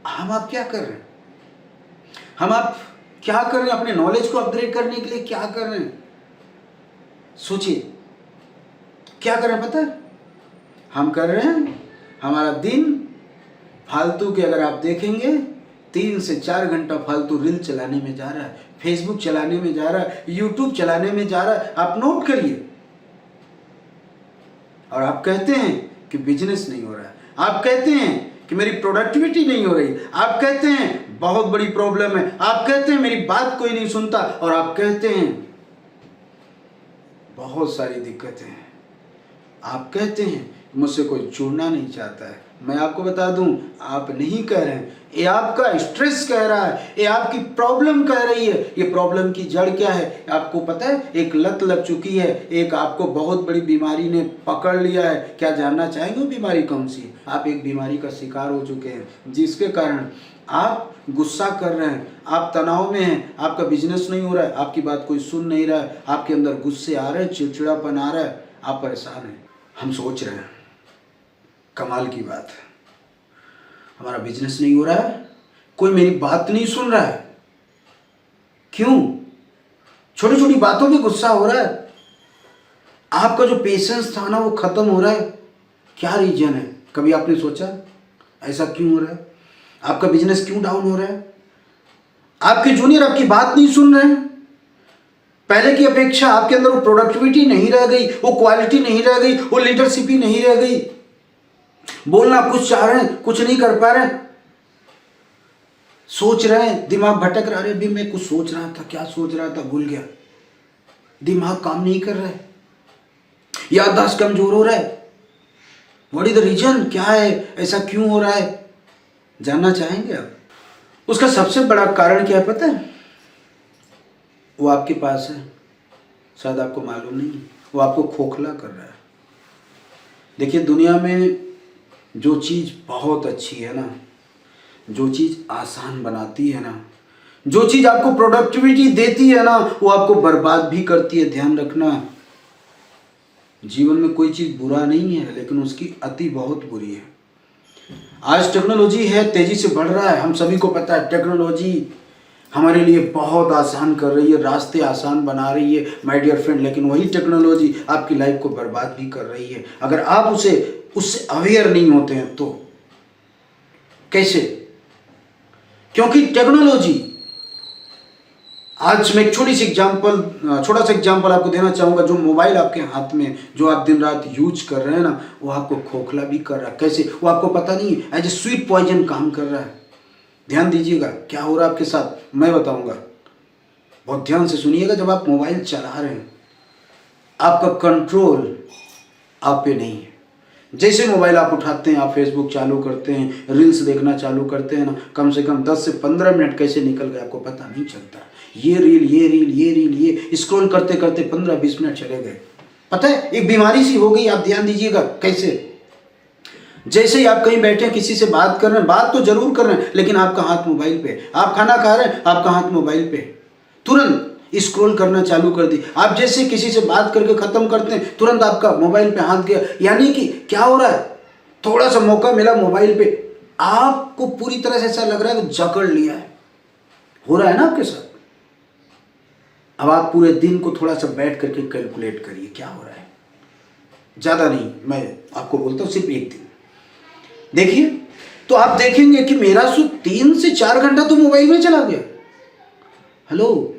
हम आप क्या कर रहे हैं? हम आप क्या कर रहे हैं? अपने नॉलेज को अपग्रेड करने के लिए क्या कर रहे हैं? सोचिए, क्या कर रहे हैं पता है? हम कर रहे हैं, हमारा दिन फालतू के, अगर आप देखेंगे 3 से 4 घंटा फालतू रील चलाने में जा रहा है, फेसबुक चलाने में जा रहा है, यूट्यूब चलाने में जा रहा है। आप नोट करिए। और आप कहते हैं कि बिजनेस नहीं हो रहा है, आप कहते हैं कि मेरी प्रोडक्टिविटी नहीं हो रही, आप कहते हैं बहुत बड़ी प्रॉब्लम है, आप कहते हैं मेरी बात कोई नहीं सुनता, और आप कहते हैं बहुत सारी दिक्कतें हैं, आप कहते हैं मुझसे कोई जुड़ना नहीं चाहता है। मैं आपको बता दूं, आप नहीं कह रहे हैं, ये आपका स्ट्रेस कह रहा है, ये आपकी प्रॉब्लम कह रही है। ये प्रॉब्लम की जड़ क्या है आपको पता है? एक लत लग चुकी है, एक आपको बहुत बड़ी बीमारी ने पकड़ लिया है। क्या जानना चाहेंगे वो बीमारी कौन सी है? आप एक बीमारी का शिकार हो चुके हैं जिसके कारण आप गुस्सा कर रहे हैं, आप तनाव में हैं, आपका बिजनेस नहीं हो रहा है, आपकी बात कोई सुन नहीं रहा है, आपके अंदर गुस्से आ रहे हैं, चिड़चिड़ापन आ रहा है, आप परेशान हैं। हम सोच रहे हैं कमाल की बात है, हमारा बिजनेस नहीं हो रहा है, कोई मेरी बात नहीं सुन रहा है, क्यों? छोटी छोटी बातों पे गुस्सा हो रहा है, आपका जो पेशेंस था ना वो खत्म हो रहा है। क्या रीजन है? कभी आपने सोचा ऐसा क्यों हो रहा है? आपका बिजनेस क्यों डाउन हो रहा है? आपके जूनियर आपकी बात नहीं सुन रहे हैं। पहले की अपेक्षा आपके अंदर वो प्रोडक्टिविटी नहीं रह गई, वो क्वालिटी नहीं रह गई, वो लीडरशिप ही नहीं रह गई। बोलना कुछ चाह रहे हैं, कुछ नहीं कर पा रहे हैं, सोच रहे हैं, दिमाग भटक रहा है। अभी मैं कुछ सोच रहा था, क्या सोच रहा था भूल गया, दिमाग काम नहीं कर रहा है, याददाश्त कमजोर हो रहा है। What is the reason? क्या है, ऐसा क्यों हो रहा है? जानना चाहेंगे आप? उसका सबसे बड़ा कारण क्या है पता है? वो आपके पास है, शायद आपको मालूम नहीं, वो आपको खोखला कर रहा है। देखिए, दुनिया में जो चीज़ बहुत अच्छी है ना, जो चीज़ आसान बनाती है ना, जो चीज़ आपको प्रोडक्टिविटी देती है ना, वो आपको बर्बाद भी करती है। ध्यान रखना, जीवन में कोई चीज़ बुरा नहीं है, लेकिन उसकी अति बहुत बुरी है। आज टेक्नोलॉजी है, तेजी से बढ़ रहा है, हम सभी को पता है। टेक्नोलॉजी हमारे लिए बहुत आसान कर रही है, रास्ते आसान बना रही है माय डियर फ्रेंड, लेकिन वही टेक्नोलॉजी आपकी लाइफ को बर्बाद भी कर रही है अगर आप उससे अवेयर नहीं होते हैं तो। कैसे? क्योंकि टेक्नोलॉजी, आज मैं एक छोटा सा एग्जांपल आपको देना चाहूँगा। जो मोबाइल आपके हाथ में, जो आप दिन रात यूज कर रहे हैं ना, वो आपको खोखला भी कर रहा है। कैसे? वो आपको पता नहीं है, एज ए स्वीट पॉइजन काम कर रहा है। ध्यान दीजिएगा क्या हो रहा है आपके साथ, मैं बताऊंगा, बहुत ध्यान से सुनिएगा। जब आप मोबाइल चला रहे हैं, आपका कंट्रोल आप पे नहीं है। जैसे मोबाइल आप उठाते हैं, आप फेसबुक चालू करते हैं, रील्स देखना चालू करते हैं ना, कम से कम 10 से 15 मिनट कैसे निकल गए आपको पता नहीं चलता। ये स्क्रॉल करते करते 15-20 मिनट चले गए। पता है, एक बीमारी सी हो गई। आप ध्यान दीजिएगा कैसे? जैसे ही आप कहीं बैठे, किसी से बात कर रहे हैं, बात तो जरूर कर रहे हैं, लेकिन आपका हाथ मोबाइल पे। आप खाना खा रहे हैं, आपका हाथ मोबाइल पे, तुरंत स्क्रॉल करना चालू कर दी। आप जैसे किसी से बात करके खत्म करते हैं, तुरंत आपका मोबाइल पे हाथ गया। यानी कि क्या हो रहा है? थोड़ा सा मौका मिला मोबाइल पे, आपको पूरी तरह से ऐसा लग रहा है कि जकड़ लिया है। हो रहा है ना आपके साथ? अब आप पूरे दिन को थोड़ा सा बैठ करके कैलकुलेट करिए क्या हो रहा है। ज्यादा नहीं, मैं आपको बोलता हूँ, सिर्फ एक दिन देखिए, तो आप देखेंगे कि मेरा 3 से 4 घंटा तो मोबाइल में चला गया। हेलो,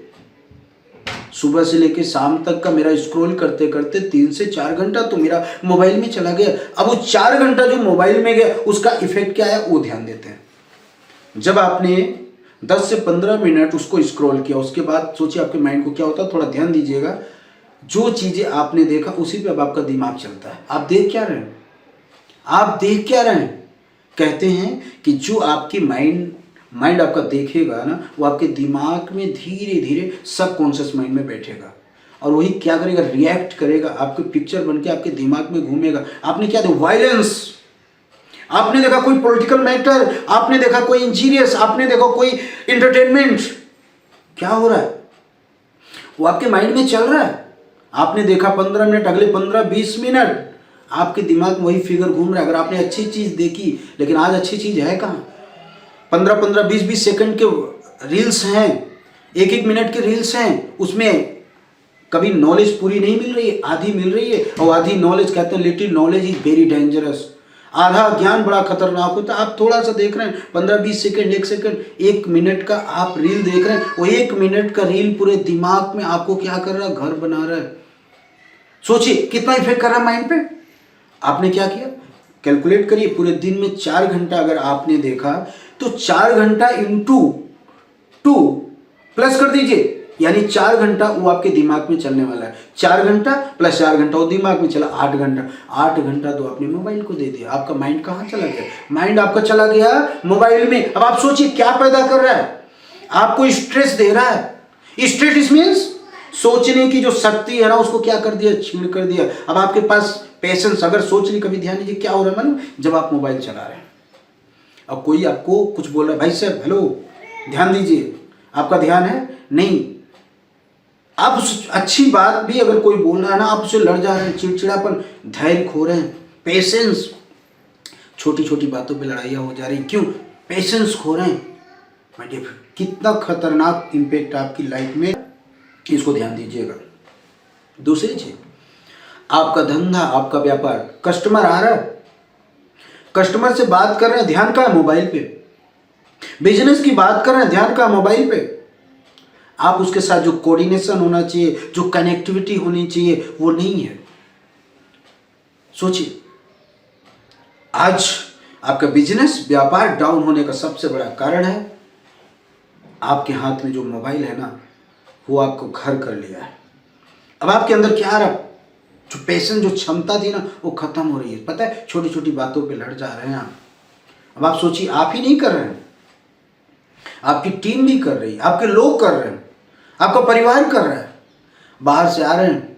सुबह से लेके शाम तक का मेरा स्क्रॉल करते करते 3 से 4 घंटा तो मेरा मोबाइल में चला गया। अब वो 4 घंटा जो मोबाइल में गया, उसका इफेक्ट क्या है वो ध्यान देते हैं। जब आपने 10 से 15 मिनट उसको स्क्रॉल किया, उसके बाद सोचिए आपके माइंड को क्या होता है। थोड़ा ध्यान दीजिएगा, जो चीजें आपने देखा उसी पे अब आपका दिमाग चलता है। आप देख क्या रहे हैं? आप देख क्या रहे हैं? कहते हैं कि जो आपकी माइंड आपका देखेगा ना, वो आपके दिमाग में धीरे धीरे सबकॉन्शियस माइंड में बैठेगा, और वही क्या करेगा? रिएक्ट करेगा, आपकी पिक्चर बनके आपके दिमाग में घूमेगा। आपने क्या देखा? वायलेंस, आपने देखा कोई पॉलिटिकल मैटर, आपने देखा कोई इंजीरियस, आपने देखा कोई इंटरटेनमेंट। क्या हो रहा है? वो आपके माइंड में चल रहा है। आपने देखा 15 मिनट, अगले 15-20 मिनट आपके दिमाग में वही फिगर घूम रहा है। अगर आपने अच्छी चीज देखी, लेकिन आज अच्छी चीज है कहाँ? 15-15, 20-20 सेकंड के रील्स हैं, 1-1 मिनट के रील्स हैं, उसमें कभी नॉलेज पूरी नहीं मिल रही है, आधी मिल रही है। और आधी नॉलेज, कहते हैं little knowledge is very dangerous. आधा ज्ञान बड़ा खतरनाक होता है। आप थोड़ा सा देख रहे हैं, 15-20 सेकंड, 1 सेकंड, 1 मिनट का आप रील देख रहे हैं, वो 1 मिनट का रील पूरे दिमाग में आपको क्या कर रहा है? घर बना रहा है। सोचिए कितना इफेक्ट कर रहा है माइंड पे। आपने क्या किया? कैलकुलेट करिए, पूरे दिन में 4 घंटा अगर आपने देखा, तो 4 घंटा इंटू 2 प्लस कर दीजिए, यानी 4 घंटा वो आपके दिमाग में चलने वाला है। 4 घंटा प्लस 4 घंटा वो दिमाग में चला, 8 घंटा। 8 घंटा तो आपने मोबाइल को दे दिया। आपका माइंड कहाँ चला गया? माइंड आपका चला गया मोबाइल में। अब आप सोचिए क्या पैदा कर रहा है? आपको स्ट्रेस दे रहा है। स्ट्रेस मीन्स सोचने की जो शक्ति है ना, उसको क्या कर दिया? छीन कर दिया। अब आपके पास पेशेंस, अगर सोच ली, कभी ध्यान दीजिए क्या हो रहा है मालूम? जब आप मोबाइल चला रहे हैं, अब कोई आपको कुछ बोल रहा है, भाई साहब हेलो ध्यान दीजिए, आपका ध्यान है नहीं। आप उस अच्छी बात भी अगर कोई बोल रहा है ना, आप उससे लड़ जा रहे हैं, चिड़चिड़ापन, धैर्य खो रहे हैं, पेशेंस, छोटी छोटी बातों पे लड़ाइयाँ हो जा रही। क्यों? पेशेंस खो रहे हैं। माय डियर, कितना खतरनाक इम्पैक्ट आपकी लाइफ में, इसको ध्यान दीजिएगा। दूसरी चीज, आपका धंधा, आपका व्यापार, कस्टमर आ रहा है, कस्टमर से बात कर रहे हैं, ध्यान कहाँ है? मोबाइल पे। बिजनेस की बात कर रहे हैं, ध्यान कहाँ? मोबाइल पे। आप उसके साथ जो कोऑर्डिनेशन होना चाहिए, जो कनेक्टिविटी होनी चाहिए, वो नहीं है। सोचिए, आज आपका बिजनेस, व्यापार डाउन होने का सबसे बड़ा कारण है आपके हाथ में जो मोबाइल है ना, वो आपको घर कर लिया है। अब आपके अंदर क्या आ रहा, जो पैशन, जो क्षमता थी ना, वो खत्म हो रही है। पता है, छोटी छोटी बातों पे लड़ जा रहे हैं आप। अब आप सोचिए, आप ही नहीं कर रहे हैं, आपकी टीम भी कर रही है, आपके लोग कर रहे हैं, आपका परिवार कर रहा है, बाहर से आ रहे हैं।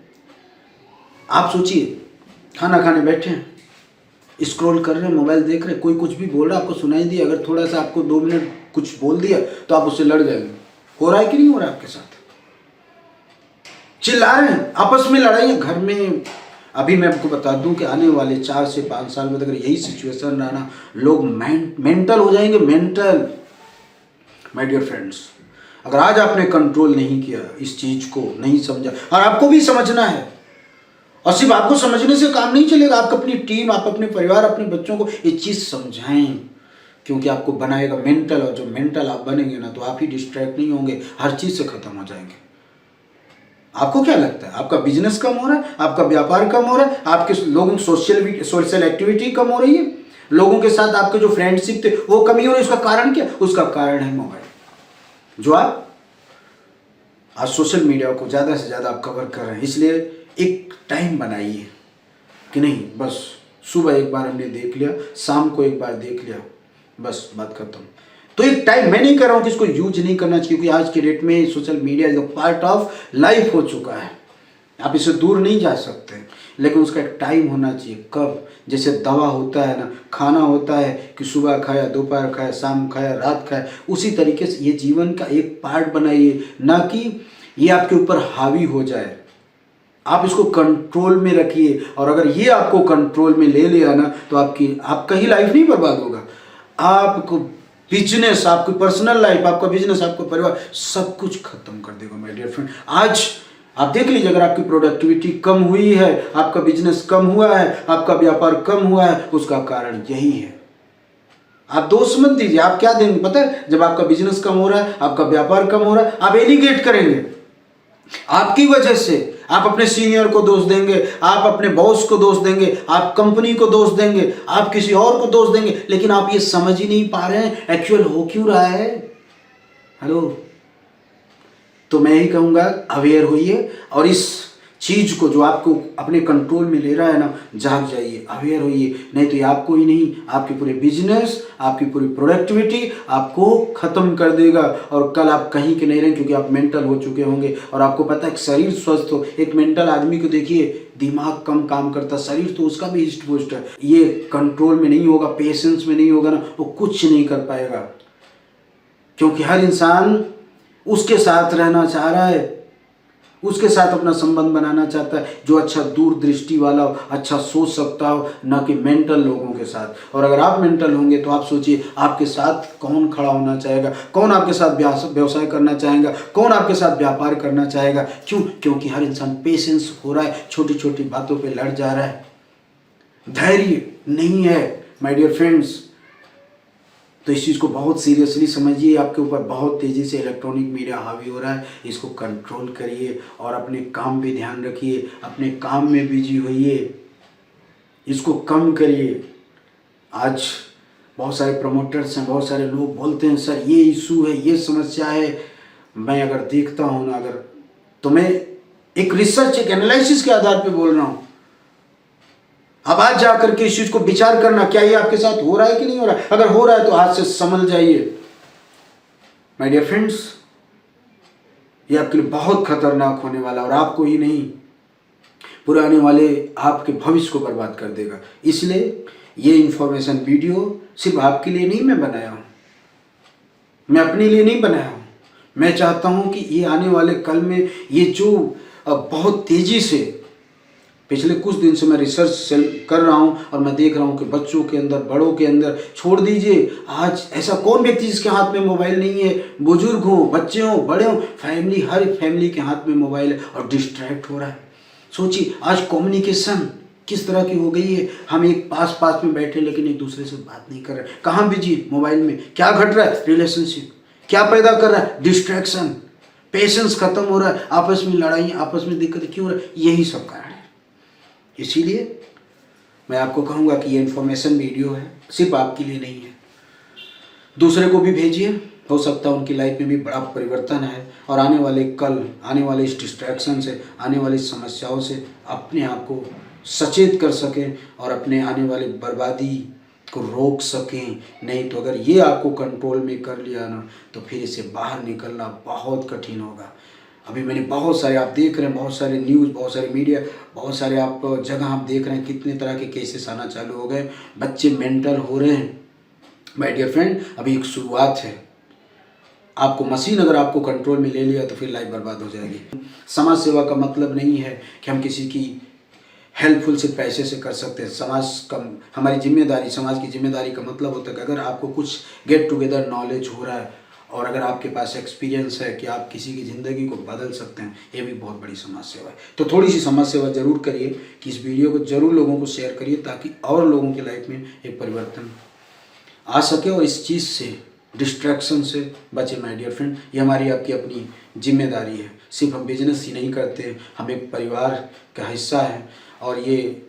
आप सोचिए, खाना खाने बैठे हैं, स्क्रॉल कर रहे हैं, मोबाइल देख रहे हैं, कोई कुछ भी बोल रहा है, आपको सुनाई दिया, अगर थोड़ा सा आपको 2 मिनट कुछ बोल दिया तो आप उससे लड़ जाएंगे। हो रहा है कि नहीं हो रहा है आपके साथ? चिल्ला रहे हैं, आपस में लड़ाई है घर में। अभी मैं आपको बता दूं कि आने वाले 4 से 5 साल में अगर यही सिचुएशन रहा ना, लोग मेंटल हो जाएंगे, मेंटल। माय डियर फ्रेंड्स, अगर आज आपने कंट्रोल नहीं किया, इस चीज को नहीं समझा, और आपको भी समझना है, और सिर्फ आपको समझने से काम नहीं चलेगा, आप अपनी टीम, आप अपने परिवार, अपने बच्चों को ये चीज समझाएं, क्योंकि आपको बनाएगा मेंटल, और जो मेंटल आप बनेंगे ना, तो आप ही डिस्ट्रैक्ट नहीं होंगे, हर चीज से खत्म हो जाएंगे। आपको क्या लगता है, आपका बिजनेस कम हो रहा है, आपका व्यापार कम हो रहा है, आपके लोगों की सोशल एक्टिविटी कम हो रही है, लोगों के साथ आपके जो फ्रेंडशिप थे वो कमी हो रही है? उसका कारण क्या? उसका कारण है मोबाइल। जो आप आज सोशल मीडिया को ज़्यादा से ज़्यादा आप कवर कर रहे हैं, इसलिए एक टाइम बनाइए कि नहीं, बस सुबह एक बार हमने देख लिया, शाम को एक बार देख लिया, बस बात खत्म। तो एक टाइम, मैं नहीं कर रहा हूँ कि इसको यूज नहीं करना चाहिए, क्योंकि आज की डेट में social media is a part of life हो चुका है, आप इससे दूर नहीं जा सकते, लेकिन उसका एक टाइम होना चाहिए। कब? जैसे दवा होता है ना, खाना होता है कि सुबह खाया, दोपहर खाया, शाम खाया, रात खाया, उसी तरीके से ये जीवन का एक पार्ट बनाइए, ना कि ये आपके ऊपर हावी हो जाए। आप इसको कंट्रोल में रखिए, और अगर ये आपको कंट्रोल में ले लिया ना, तो आपका ही लाइफ नहीं बर्बाद होगा, आपको बिजनेस, आपकी पर्सनल लाइफ, आपका बिजनेस, आपका परिवार, सब कुछ खत्म कर देगा माय डियर फ्रेंड। आज आप देख लीजिए, अगर आपकी प्रोडक्टिविटी कम हुई है, आपका बिजनेस कम हुआ है, आपका व्यापार कम हुआ है, उसका कारण यही है। आप दोष मत दीजिए, आप क्या देंगे पता है? जब आपका बिजनेस कम हो रहा है, आपका व्यापार कम हो रहा है, आप एलिगेट करेंगे, आपकी वजह से आप अपने सीनियर को दोष देंगे, आप अपने बॉस को दोष देंगे, आप कंपनी को दोष देंगे, आप किसी और को दोष देंगे, लेकिन आप ये समझ ही नहीं पा रहे हैं एक्चुअल हो क्यों रहा है। हेलो, तो मैं ही कहूँगा, अवेयर होइए, और इस चीज को जो आपको अपने कंट्रोल में ले रहा है ना, जाग जाइए, अवेयर होइए, नहीं तो ये आपको ही नहीं, आपके पूरे बिजनेस, आपकी पूरी प्रोडक्टिविटी आपको खत्म कर देगा, और कल आप कहीं के नहीं रहेंगे, क्योंकि आप मेंटल हो चुके होंगे। और आपको पता है, शरीर स्वस्थ हो, एक मेंटल आदमी को देखिए, दिमाग कम काम करता, शरीर तो उसका भी हिस्ट पुस्ट है, ये कंट्रोल में नहीं होगा, पेशेंस में नहीं होगा ना, वो कुछ नहीं कर पाएगा, क्योंकि हर इंसान उसके साथ रहना चाह रहा है, उसके साथ अपना संबंध बनाना चाहता है जो अच्छा दूरदृष्टि वाला हो, अच्छा सोच सकता हो, ना कि मेंटल लोगों के साथ। और अगर आप मेंटल होंगे तो आप सोचिए, आपके साथ कौन खड़ा होना चाहेगा, कौन आपके साथ व्यवसाय करना चाहेगा, कौन आपके साथ व्यापार करना चाहेगा? क्यों? क्योंकि हर इंसान पेशेंस हो रहा है, छोटी छोटी बातों पर लड़ जा रहा है, धैर्य नहीं है माय डियर फ्रेंड्स। तो इस चीज़ को बहुत सीरियसली समझिए, आपके ऊपर बहुत तेज़ी से इलेक्ट्रॉनिक मीडिया हावी हो रहा है, इसको कंट्रोल करिए, और अपने काम पे ध्यान रखिए, अपने काम में बिजी होइए, इसको कम करिए। आज बहुत सारे प्रमोटर्स हैं, बहुत सारे लोग बोलते हैं सर ये इशू है, ये समस्या है। मैं अगर देखता हूँ ना, अगर तो मैं एक रिसर्च, एक एनालिसिस के आधार पर बोल रहा हूँ। अब आज जाकर के इस चीज को विचार करना, क्या ये आपके साथ हो रहा है कि नहीं हो रहा है? अगर हो रहा है तो आज से समझ जाइए माय डियर फ्रेंड्स, ये आपके लिए बहुत खतरनाक होने वाला, और आपको ही नहीं, पूरे आने वाले आपके भविष्य को बर्बाद कर देगा। इसलिए ये इंफॉर्मेशन वीडियो सिर्फ आपके लिए नहीं मैं बनाया हूँ, मैं अपने लिए नहीं बनाया हूँ। मैं चाहता हूँ कि ये आने वाले कल में, ये जो बहुत तेजी से पिछले कुछ दिन से मैं रिसर्च कर रहा हूँ और मैं देख रहा हूँ कि बच्चों के अंदर, बड़ों के अंदर, छोड़ दीजिए आज ऐसा कौन व्यक्ति जिसके हाथ में मोबाइल नहीं है, बुजुर्ग हो, बच्चे हो, बड़े हो, फैमिली, हर फैमिली के हाथ में मोबाइल है और डिस्ट्रैक्ट हो रहा है। सोचिए आज कम्युनिकेशन किस तरह की हो गई है, हम एक पास में बैठे लेकिन एक दूसरे से बात नहीं कर रहे, कहाँ बिजी, मोबाइल में। क्या घट रहा है, रिलेशनशिप क्या पैदा कर रहा है, डिस्ट्रैक्शन, पेशेंस खत्म हो रहा है, आपस में लड़ाई, आपस में दिक्कत क्यों हो रहा है, यही सब कारण है। इसीलिए मैं आपको कहूँगा कि ये इन्फॉर्मेशन वीडियो है, सिर्फ आपके लिए नहीं है, दूसरे को भी भेजिए, हो सकता है उनकी लाइफ में भी बड़ा परिवर्तन है और आने वाले कल, आने वाले इस डिस्ट्रैक्शन से, आने वाली समस्याओं से अपने आप को सचेत कर सकें और अपने आने वाले बर्बादी को रोक सकें। नहीं तो अगर ये आपको कंट्रोल में कर लिया ना तो फिर इसे बाहर निकलना बहुत कठिन होगा। अभी मैंने बहुत सारे, आप देख रहे हैं, बहुत सारे न्यूज़, बहुत सारे मीडिया, बहुत सारे आप जगह आप देख रहे हैं कितने तरह के केसेस आना चालू हो गए, बच्चे मेंटल हो रहे हैं। माय डियर फ्रेंड, अभी एक शुरुआत है। आपको मशीन अगर आपको कंट्रोल में ले लिया तो फिर लाइफ बर्बाद हो जाएगी। समाज सेवा का मतलब नहीं है कि हम किसी की हेल्पफुल सिर्फ पैसे से कर सकते हैं। समाज का, हमारी जिम्मेदारी, समाज की जिम्मेदारी का मतलब होता है कि अगर आपको कुछ गेट टुगेदर नॉलेज हो रहा है और अगर आपके पास एक्सपीरियंस है कि आप किसी की ज़िंदगी को बदल सकते हैं, ये भी बहुत बड़ी समाज सेवा है। तो थोड़ी सी समाज सेवा ज़रूर करिए कि इस वीडियो को ज़रूर लोगों को शेयर करिए ताकि और लोगों की लाइफ में एक परिवर्तन आ सके और इस चीज़ से, डिस्ट्रैक्शन से बचे। माय डियर फ्रेंड, ये हमारी आपकी अपनी जिम्मेदारी है। सिर्फ हम बिजनेस ही नहीं करते, हम एक परिवार का हिस्सा है और ये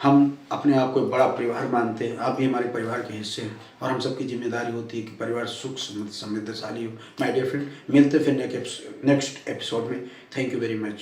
हम अपने आप को एक बड़ा परिवार मानते हैं। आप भी हमारे परिवार के हिस्से हैं और हम सबकी जिम्मेदारी होती है कि परिवार सुख समृद्धशाली हो। माय डियर फ्रेंड, मिलते फिर नेक्स्ट एपिसोड में। Thank you very much.